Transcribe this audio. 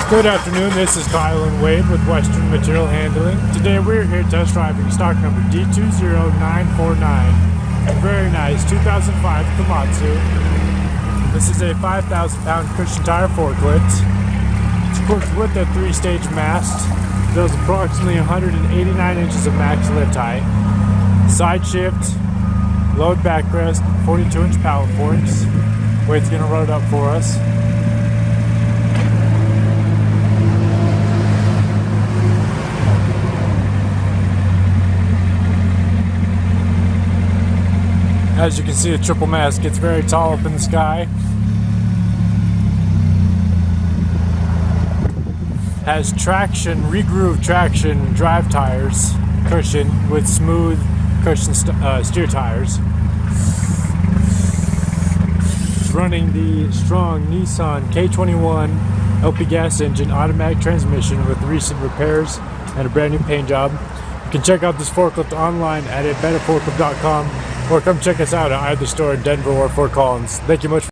Good afternoon, this is Kyle and Wade with Western Material Handling. Today we're here test driving stock number D20949. Very nice 2005 Komatsu. This is a 5,000 pound cushion tire forklift. It's equipped with a 3-stage mast. Does approximately 189 inches of max lift height. Side shift, load backrest, 42-inch pallet forks. Wade's going to run it up for us. As you can see, the triple mast gets very tall up in the sky. Has traction, regrooved traction drive tires, cushion with smooth cushion steer tires. It's running the strong Nissan K21 LP gas engine, automatic transmission with recent repairs and a brand new paint job. You can check out this forklift online at betterforklift.com or come check us out at either store in Denver or Fort Collins. Thank you much.